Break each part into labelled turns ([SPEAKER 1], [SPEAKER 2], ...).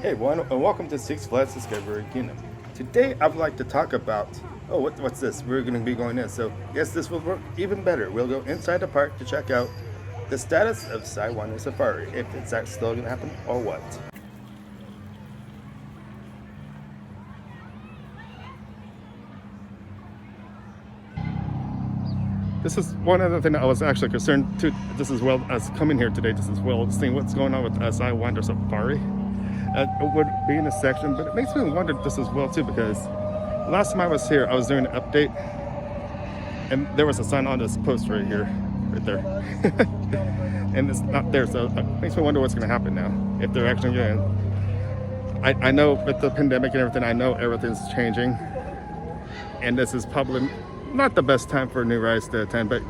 [SPEAKER 1] Hey everyone, and welcome to Six Flags Discovery Kingdom. Today I would like to talk about, what's this? We're going to be going in, so yes, this will work even better. We'll go inside the park to check out the status of Sidewinder Safari, if it's actually still going to happen or what. This is one other thing that I was actually concerned to, just as well as coming here today, just as well as seeing what's going on with Sidewinder Safari. It would be in a section, but it makes me wonder just as well too, because last time I was here, I was doing an update, and there was a sign on this post right here, right there, and it's not there. So it makes me wonder what's going to happen now if they're actually going. I know with the pandemic and everything, I know everything's changing, and this is probably not the best time for new rides to attend, but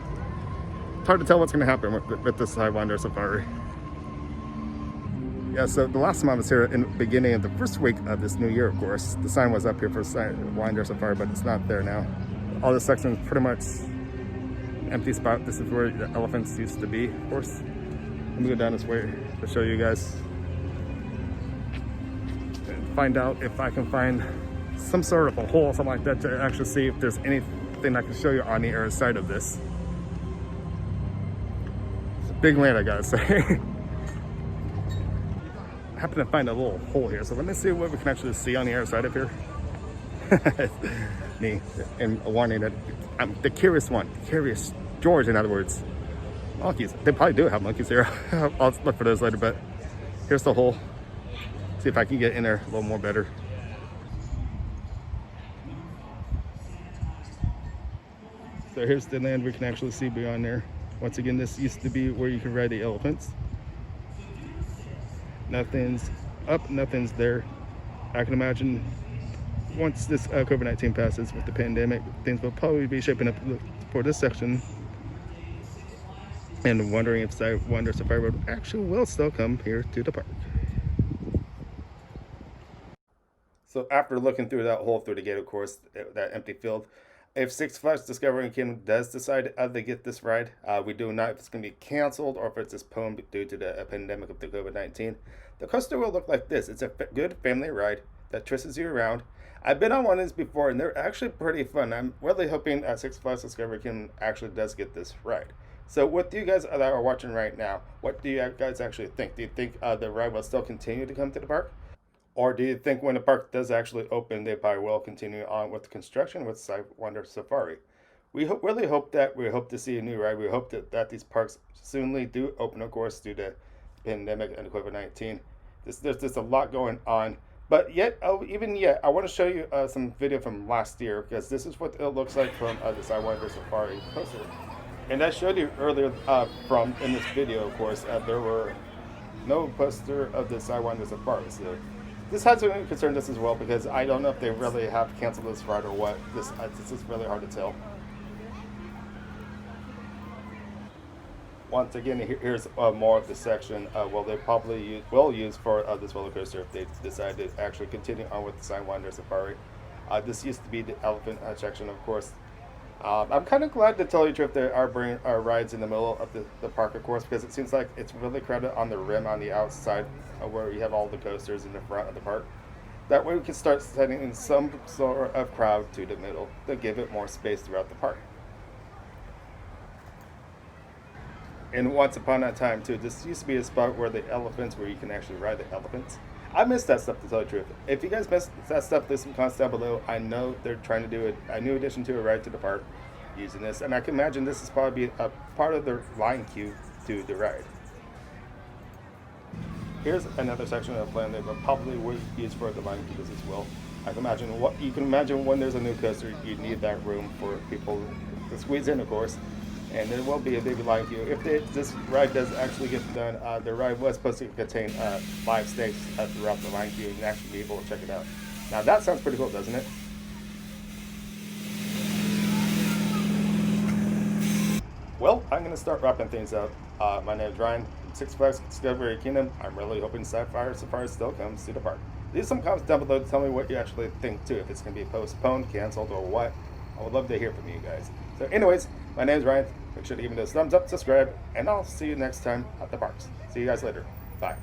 [SPEAKER 1] it's hard to tell what's going to happen with this Sidewinder Safari. Yeah, so the last time I was here in the beginning of the first week of this new year, of course, the sign was up here for Sidewinder Safari, but it's not there now. All this section is pretty much empty spot. This is where the elephants used to be, of course. Let me go down this way to show you guys and find out if I can find some sort of a hole, something like that, to actually see if there's anything I can show you on the other side of this. It's a big land, I gotta say. I happen to find a little hole here, so let me see what we can actually see on the other side of here. Me, and warning that I'm the curious one, curious George, in other words. Monkeys, they probably do have monkeys here. I'll look for those later, but here's the hole. See if I can get in there a little more better. So here's the land we can actually see beyond there. Once again, this used to be where you could ride the elephants. Nothing's up, nothing's there. I can imagine once this COVID-19 passes with the pandemic, things will probably be shaping up for this section. And wondering if Sidewinder Safari Road actually will still come here to the park. So after looking through that hole through the gate, of course, that empty field, if Six Flags Discovery Kingdom does decide to get this ride, we do not know if it's going to be canceled or if it's postponed due to the pandemic of the COVID-19. The coaster will look like this. It's a good family ride that twists you around. I've been on one of these before, and they're actually pretty fun. I'm really hoping Six Flags Discovery Kingdom actually does get this ride. So with you guys that are watching right now, what do you guys actually think? Do you think the ride will still continue to come to the park? Or do you think when the park does actually open, they probably will continue on with construction with Sidewinder Safari? We really hope that. We hope to see a new ride. We hope that these parks soonly do open, of course, due to pandemic and COVID-19. There's just a lot going on. But yet, even yet, I want to show you some video from last year, because this is what it looks like from the Sidewinder Safari poster. And I showed you earlier from in this video, of course, there were no poster of the Sidewinder Safari. So this has to concern us as well, because I don't know if they really have canceled this ride or what. This is really hard to tell. Once again, here's more of the section. Well, they probably will use for this roller coaster if they decide to actually continue on with the Sidewinder Safari. This used to be the elephant section, of course. I'm kind of glad, to tell you the truth, they are bringing rides in the middle of the park, of course, because it seems like it's really crowded on the rim on the outside, where you have all the coasters in the front of the park. That way we can start setting in some sort of crowd to the middle to give it more space throughout the park. And once upon a time too, this used to be a spot where you can actually ride the elephants. I missed that stuff, to tell you the truth. If you guys missed that stuff, leave some comments down below. I know they're trying to do a new addition to a ride to the park using this, and I can imagine this is probably a part of their line queue to the ride. Here's another section of the plan that probably would use for the line queues as well. I can imagine when there's a new coaster, you need that room for people to squeeze in, of course. And there will be a big line queue. If this ride does actually get done, the ride was supposed to contain 5 stays throughout the line queue, and you can actually be able to check it out. Now that sounds pretty cool, doesn't it? Well, I'm going to start wrapping things up. My name is Ryan from Six Flags Discovery Kingdom. I'm really hoping Sidewinder Safari still comes to the park. Leave some comments down below to tell me what you actually think too, if it's going to be postponed, canceled, or what. I would love to hear from you guys. So anyways, my name is Ryan. Make sure to give me those thumbs up, subscribe, and I'll see you next time at the parks. See you guys later. Bye.